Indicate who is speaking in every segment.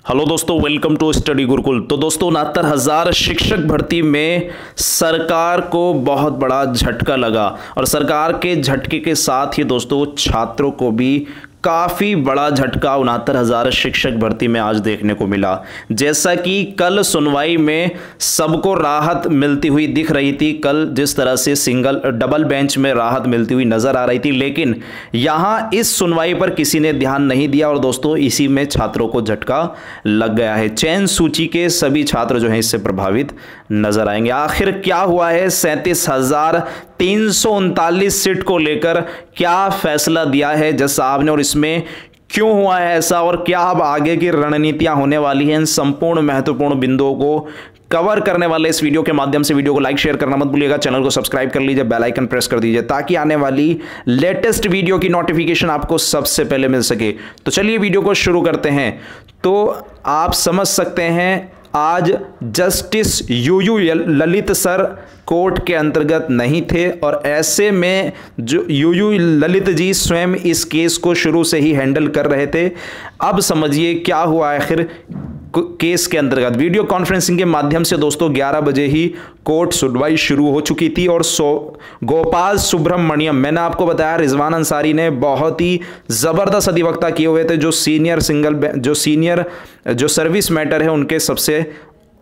Speaker 1: Hello दोस्तों, welcome to study Gurukul. तो दोस्तों 69,000 शिक्षक भर्ती में सरकार को बहुत बड़ा झटका लगा और सरकार के झटके के साथ ही दोस्तों छात्रों को भी काफ़ी बड़ा झटका 69,000 शिक्षक भर्ती में आज देखने को मिला। जैसा कि कल सुनवाई में सबको राहत मिलती हुई दिख रही थी, कल जिस तरह से डबल बेंच में राहत मिलती हुई नजर आ रही थी, लेकिन यहाँ इस सुनवाई पर किसी ने ध्यान नहीं दिया और दोस्तों इसी में छात्रों को झटका लग गया है। चयन सूची के सभी छात्र जो हैं इससे प्रभावित नजर आएंगे। आखिर क्या हुआ है? 37,339 सीट को लेकर क्या फैसला दिया है जज साहब ने और इसमें क्यों हुआ है ऐसा और क्या अब आगे की रणनीतियां होने वाली हैं, इन संपूर्ण महत्वपूर्ण बिंदुओं को कवर करने वाले इस वीडियो के माध्यम से वीडियो को लाइक शेयर करना मत भूलिएगा, चैनल को सब्सक्राइब कर लीजिए, बेल आइकन प्रेस कर दीजिए ताकि आने वाली लेटेस्ट वीडियो की नोटिफिकेशन आपको सबसे पहले मिल सके। तो चलिए वीडियो को शुरू करते हैं। तो आप समझ सकते हैं आज justice U U Lalit sir court के अंतर्गत नहीं थे और ऐसे में जो यूयू ललित जी स्वयं इस केस को शुरू से ही हैंडल कर रहे थे। अब समझिए क्या हुआ आखिर केस के अंतर्गत। वीडियो कॉन्फ्रेंसिंग के माध्यम से दोस्तों 11 बजे ही कोर्ट सुनवाई शुरू हो चुकी थी और गोपाल सुब्रमण्यम, मैंने आपको बताया रिजवान अंसारी ने बहुत ही जबरदस्त अधिवक्ता किए हुए थे, जो सीनियर जो सर्विस मैटर है उनके सबसे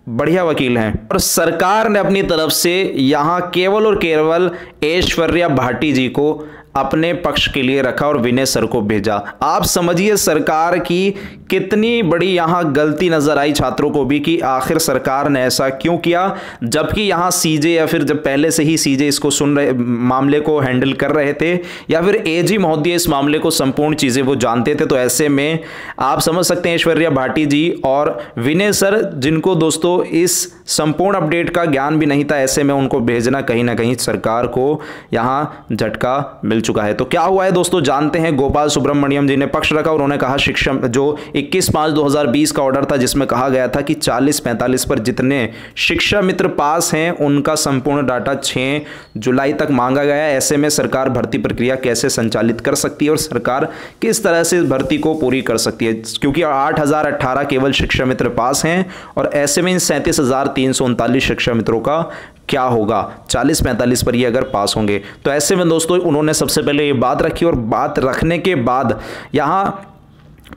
Speaker 1: बढ़िया वकील हैं। और सरकार ने अपनी तरफ से यहां केवल और केवल ऐश्वर्या भाटी जी को अपने पक्ष के लिए रखा और विनय सर को भेजा। आप समझिए सरकार की कितनी बड़ी यहां गलती नजर आई छात्रों को भी कि आखिर सरकार ने ऐसा क्यों किया, जबकि यहां सीजे या फिर जब पहले से ही सीजे इसको मामले को हैंडल कर रहे थे या फिर एजी महोदय इस मामले को संपूर्ण चीजें वो जानते थे। तो ऐसे में आप समझ सकते हैं ऐश्वर्या भाटी जी और विनय सर, जिनको दोस्तों इस संपूर्ण अपडेट का ज्ञान भी नहीं था, ऐसे में उनको भेजना कहीं ना कहीं सरकार को यहां झटका मिल चुका है। तो क्या हुआ है दोस्तों जानते हैं। गोपाल सुब्रमण्यम जी ने पक्ष रखा, उन्होंने कहा शिक्षा जो 21/5/2020 का ऑर्डर था जिसमें कहा गया था कि 40-45 पर जितने शिक्षा मित्र पास हैं उनका संपूर्ण डाटा 6 जुलाई तक मांगा गया है। ऐसे में सरकार भर्ती प्रक्रिया कैसे संचालित कर सकती है और सरकार किस तरह से भर्ती को पूरी कर सकती है, क्योंकि 8,018 केवल शिक्षा मित्र पास हैं और ऐसे में इन 37,339 शिक्षा मित्रों का क्या होगा 40-45 पर ये अगर पास होंगे। तो ऐसे में दोस्तों उन्होंने सबसे पहले ये बात रखी और बात रखने के बाद यहां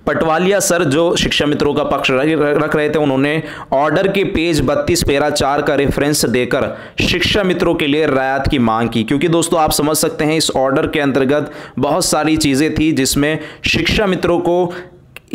Speaker 1: पटवालिया सर जो शिक्षा मित्रों का पक्ष रख रहे थे, उन्होंने ऑर्डर के पेज 32 पैरा 4 का रेफरेंस देकर शिक्षा मित्रों के लिए राहत की मांग की। क्योंकि दोस्तों आप समझ सकते हैं इस ऑर्डर के अंतर्गत बहुत सारी चीजें थी जिसमें शिक्षा मित्रों को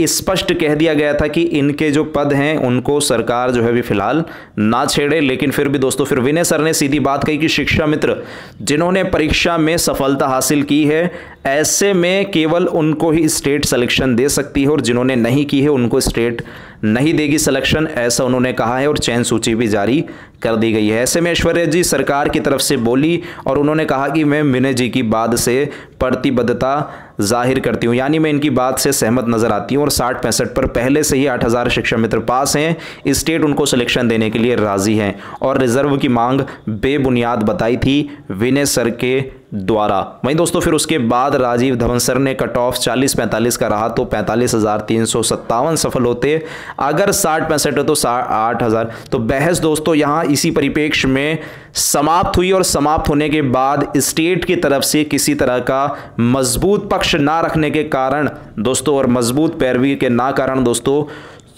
Speaker 1: स्पष्ट कह दिया गया था कि इनके जो पद हैं उनको सरकार जो है भी फिलहाल ना छेड़े। लेकिन फिर भी दोस्तों फिर विनय सर ने सीधी बात कही कि शिक्षा मित्र जिन्होंने परीक्षा में सफलता हासिल की है ऐसे में केवल उनको ही स्टेट सिलेक्शन दे सकती है और जिन्होंने नहीं की है उनको स्टेट नहीं देगी सिलेक्शन, ऐसा उन्होंने कहा है और चयन सूची भी जारी कर दी गई है। ऐसे में ऐश्वर्या जी सरकार की तरफ से बोली और उन्होंने कहा कि मैं विनय जी की बात से प्रतिबद्धता जाहिर करती हूं, यानी मैं इनकी बात से सहमत नजर आती हूं और 60-65 पर पहले से ही 8,000 शिक्षा मित्र पास हैं, स्टेट उनको सिलेक्शन देने के लिए राजी हैं और रिजर्व की मांग बेबुनियाद बताई थी विनय सर के द्वारा। वहीं दोस्तों फिर उसके बाद राजीव धवन सर ने कट ऑफ 40-45 का रहा तो 45,357 सफल होते, अगर 60-65 है तो 8,000। तो बहस दोस्तों यहां इसी परिप्रेक्ष्य में समाप्त हुई और समाप्त होने के बाद स्टेट की तरफ से किसी तरह का मजबूत पक्ष ना रखने के कारण दोस्तों और मजबूत पैरवी के ना कारण दोस्तों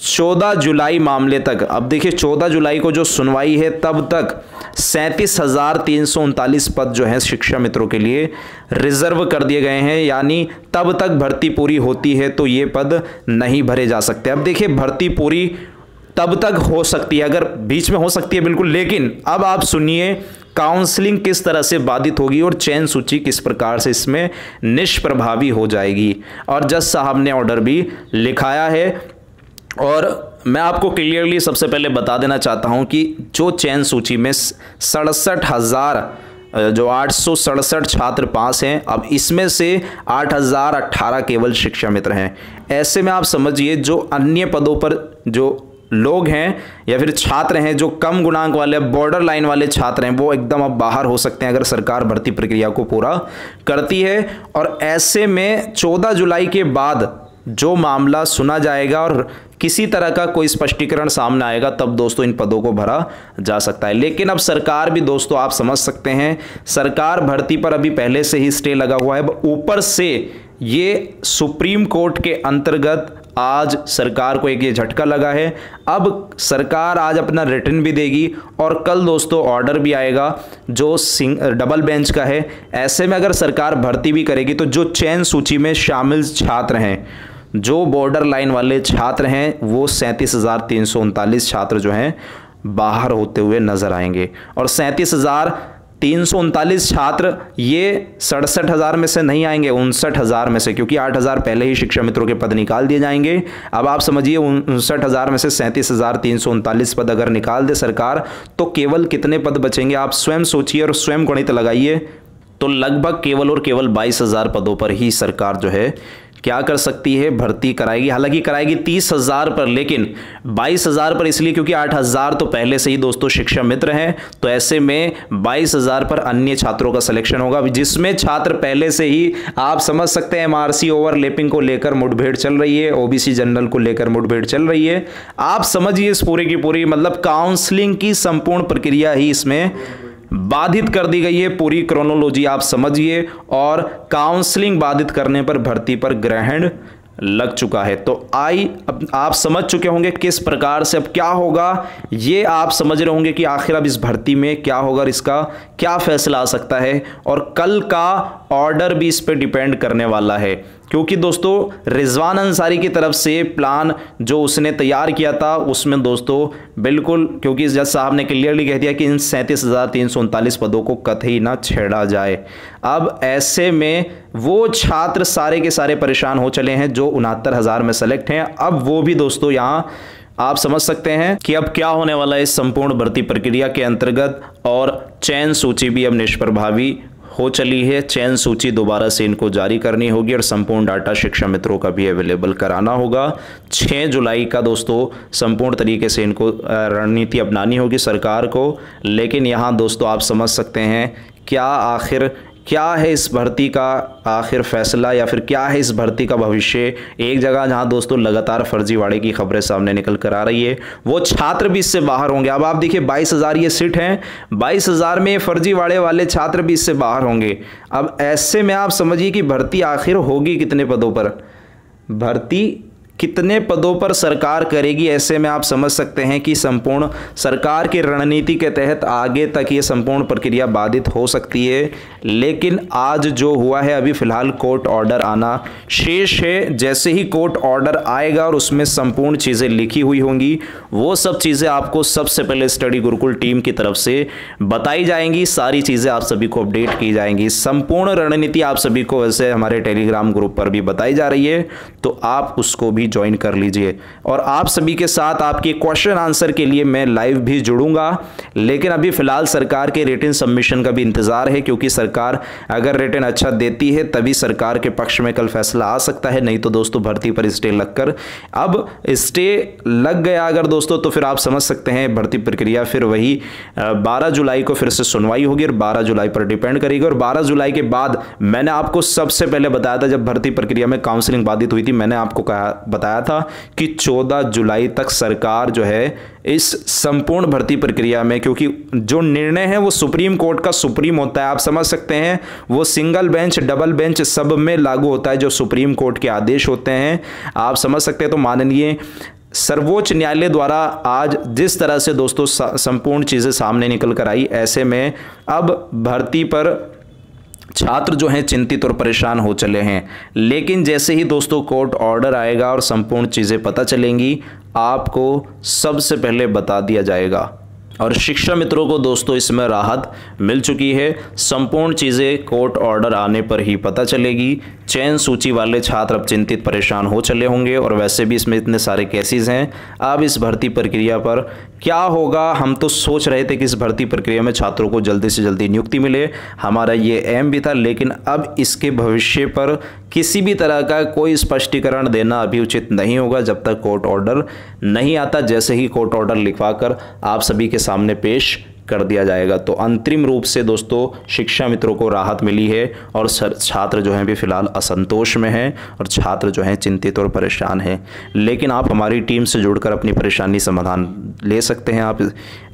Speaker 1: 14 जुलाई मामले तक, अब देखिए 14 जुलाई को जो सुनवाई है तब तक 37,339 पद जो है शिक्षा मित्रों के लिए रिजर्व कर दिए गए हैं, यानी तब तक भर्ती पूरी होती है तो ये पद नहीं भरे जा सकते। अब देखिए भर्ती पूरी तब तक हो सकती है, अगर बीच में हो सकती है बिल्कुल, लेकिन अब आप सुनिए काउंसलिंग किस तरह से बाधित होगी और चयन सूची किस प्रकार से इसमें निष्प्रभावी हो जाएगी। और जज साहब ने ऑर्डर भी लिखाया है और मैं आपको क्लियरली सबसे पहले बता देना चाहता हूं कि जो चयन सूची में 867 छात्र पास हैं, अब इसमें से 8,018 केवल शिक्षा मित्र हैं। ऐसे में आप समझिए जो अन्य पदों पर जो लोग हैं या फिर छात्र हैं जो कम गुणांक वाले बॉर्डर लाइन वाले छात्र हैं वो एकदम अब बाहर हो सकते हैं अगर सरकार भर्ती प्रक्रिया को पूरा करती है। और ऐसे में 14 जुलाई के बाद जो मामला सुना जाएगा और किसी तरह का कोई स्पष्टीकरण सामने आएगा तब दोस्तों इन पदों को भरा जा सकता है। लेकिन अब सरकार भी दोस्तों आप समझ सकते हैं, सरकार भर्ती पर अभी पहले से ही स्टे लगा हुआ है। ऊपर से ये सुप्रीम कोर्ट के अंतर्गत आज सरकार को एक ये झटका लगा है। अब सरकार आज अपना रिटर्न भी देगी और कल दोस्तों ऑर्डर भी आएगा जो डबल बेंच का है। ऐसे में अगर सरकार भर्ती भी करेगी तो जो चयन सूची में शामिल छात्र हैं, जो बॉर्डर लाइन वाले छात्र हैं, वो 37,339 छात्र जो हैं बाहर होते हुए नजर आएंगे। और 37,339 छात्र ये 67,000 में से नहीं आएंगे, 59,000 में से, क्योंकि 8,000 पहले ही शिक्षा मित्रों के पद निकाल दिए जाएंगे। अब आप समझिए 59,000 में से 37,339 पद अगर निकाल दे सरकार तो केवल कितने पद बचेंगे आप स्वयं सोचिए और स्वयं गणित लगाइए। तो लगभग केवल और केवल 22,000 पदों पर ही सरकार जो है क्या कर सकती है, भर्ती कराएगी। हालांकि कराएगी 30,000 पर, लेकिन 22,000 पर इसलिए क्योंकि 8,000 तो पहले से ही दोस्तों शिक्षा मित्र हैं, तो ऐसे में 22,000 पर अन्य छात्रों का सिलेक्शन होगा, जिसमें छात्र पहले से ही आप समझ सकते हैं एमआरसी ओवरलैपिंग को लेकर मुठभेड़ चल रही है, ओबीसी जनरल को लेकर मुठभेड़ चल रही है। आप समझिए इस पूरे की पूरी मतलब काउंसलिंग की संपूर्ण प्रक्रिया ही इसमें बाधित कर दी गई है। पूरी क्रोनोलॉजी आप समझिए, और काउंसलिंग बाधित करने पर भर्ती पर ग्रहण लग चुका है। तो अब आप समझ चुके होंगे किस प्रकार से अब क्या होगा, ये आप समझ रहे होंगे कि आखिर अब इस भर्ती में क्या होगा, इसका क्या फैसला आ सकता है। और कल का ऑर्डर भी इस पे डिपेंड करने वाला है, क्योंकि दोस्तों रिजवान अंसारी की तरफ से प्लान जो उसने तैयार किया था उसमें दोस्तों बिल्कुल, क्योंकि जज साहब ने क्लियरली कह दिया कि इन 37,339 पदों को कतई ना छेड़ा जाए। अब ऐसे में वो छात्र सारे के सारे परेशान हो चले हैं जो 69,000 में सेलेक्ट हैं। अब वो भी दोस्तों यहाँ आप समझ सकते हैं कि अब क्या होने वाला है इस संपूर्ण भर्ती प्रक्रिया के अंतर्गत। और चयन सूची भी अब निष्प्रभावी हो चली है। चयन सूची दोबारा से इनको जारी करनी होगी और संपूर्ण डाटा शिक्षा मित्रों का भी अवेलेबल कराना होगा। 6 जुलाई का दोस्तों संपूर्ण तरीके से इनको रणनीति अपनानी होगी सरकार को। लेकिन यहाँ दोस्तों आप समझ सकते हैं क्या है इस भर्ती का आखिर फैसला, या फिर क्या है इस भर्ती का भविष्य। एक जगह जहां दोस्तों लगातार फर्जीवाड़े की खबरें सामने निकल कर आ रही है, वो छात्र भी इससे बाहर होंगे। अब आप देखिए 22,000 ये सीट हैं, 22,000 में फर्जीवाड़े वाले छात्र भी इससे बाहर होंगे। अब ऐसे में आप समझिए कि भर्ती आखिर होगी कितने पदों पर, भर्ती कितने पदों पर सरकार करेगी। ऐसे में आप समझ सकते हैं कि संपूर्ण सरकार की रणनीति के तहत आगे तक ये संपूर्ण प्रक्रिया बाधित हो सकती है। लेकिन आज जो हुआ है, अभी फिलहाल कोर्ट ऑर्डर आना शेष है। जैसे ही कोर्ट ऑर्डर आएगा और उसमें संपूर्ण चीज़ें लिखी हुई होंगी, वो सब चीज़ें आपको सबसे पहले स्टडी गुरुकुल टीम की तरफ से बताई जाएंगी। सारी चीज़ें आप सभी को अपडेट की जाएंगी। संपूर्ण रणनीति आप सभी को वैसे हमारे टेलीग्राम ग्रुप पर भी बताई जा रही है, तो आप उसको भी ज्वाइन कर लीजिए। और आप सभी के साथ आपके क्वेश्चन आंसर के लिए मैं लाइव भी जुड़ूंगा। लेकिन अभी फिलहाल सरकार के रिटन सबमिशन का भी इंतजार है, क्योंकि सरकार अगर रिटन अच्छा देती है तभी सरकार के पक्ष में कल फैसला आ सकता है। नहीं तो दोस्तों भर्ती पर स्टे लगकर, अब स्टे लग गया अगर दोस्तों, तो फिर आप समझ सकते हैं भर्ती प्रक्रिया फिर वही 12 जुलाई को फिर से सुनवाई होगी और 12 जुलाई पर डिपेंड करेगी। और 12 जुलाई के बाद मैंने आपको सबसे पहले बताया था, जब भर्ती प्रक्रिया में काउंसलिंग बाधित हुई थी, मैंने आपको बताया था कि 14 जुलाई तक सरकार जो है इस संपूर्ण भर्ती प्रक्रिया में, क्योंकि जो निर्णय है वो सुप्रीम कोर्ट का सुप्रीम होता है, आप समझ सकते हैं, वो सिंगल बेंच डबल बेंच सब में लागू होता है जो सुप्रीम कोर्ट के आदेश होते हैं, आप समझ सकते हैं। तो माननीय सर्वोच्च न्यायालय द्वारा आज जिस तरह से दोस्तों संपूर्ण चीजें सामने निकल कर आई, ऐसे में अब भर्ती पर छात्र जो हैं चिंतित और परेशान हो चले हैं। लेकिन जैसे ही दोस्तों कोर्ट ऑर्डर आएगा और संपूर्ण चीज़ें पता चलेंगी, आपको सबसे पहले बता दिया जाएगा। और शिक्षा मित्रों को दोस्तों इसमें राहत मिल चुकी है। संपूर्ण चीज़ें कोर्ट ऑर्डर आने पर ही पता चलेगी। चयन सूची वाले छात्र अब चिंतित परेशान हो चले होंगे, और वैसे भी इसमें इतने सारे केसेस हैं। अब इस भर्ती प्रक्रिया पर क्या होगा, हम तो सोच रहे थे कि इस भर्ती प्रक्रिया में छात्रों को जल्दी से जल्दी नियुक्ति मिले, हमारा ये एम भी था। लेकिन अब इसके भविष्य पर किसी भी तरह का कोई स्पष्टीकरण देना अभी उचित नहीं होगा जब तक कोर्ट ऑर्डर नहीं आता। जैसे ही कोर्ट ऑर्डर लिखवाकर आप सभी के सामने पेश कर दिया जाएगा। तो अंतरिम रूप से दोस्तों शिक्षा मित्रों को राहत मिली है और छात्र जो हैं अभी फ़िलहाल असंतोष में हैं और छात्र जो हैं चिंतित और परेशान हैं। लेकिन आप हमारी टीम से जुड़कर अपनी परेशानी समाधान ले सकते हैं। आप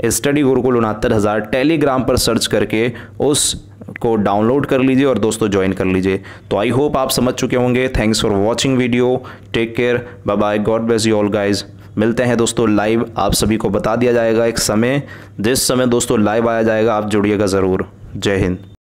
Speaker 1: स्टडी गुरुकुल 69,000 टेलीग्राम पर सर्च करके उस को डाउनलोड कर लीजिए और दोस्तों ज्वाइन कर लीजिए। तो आई होप आप समझ चुके होंगे। Thanks for watching video, take care, bye bye, God bless you all guys. मिलते हैं दोस्तों लाइव। आप सभी को बता दिया जाएगा एक समय, जिस समय दोस्तों लाइव आया जाएगा आप जुड़िएगा ज़रूर। जय हिंद।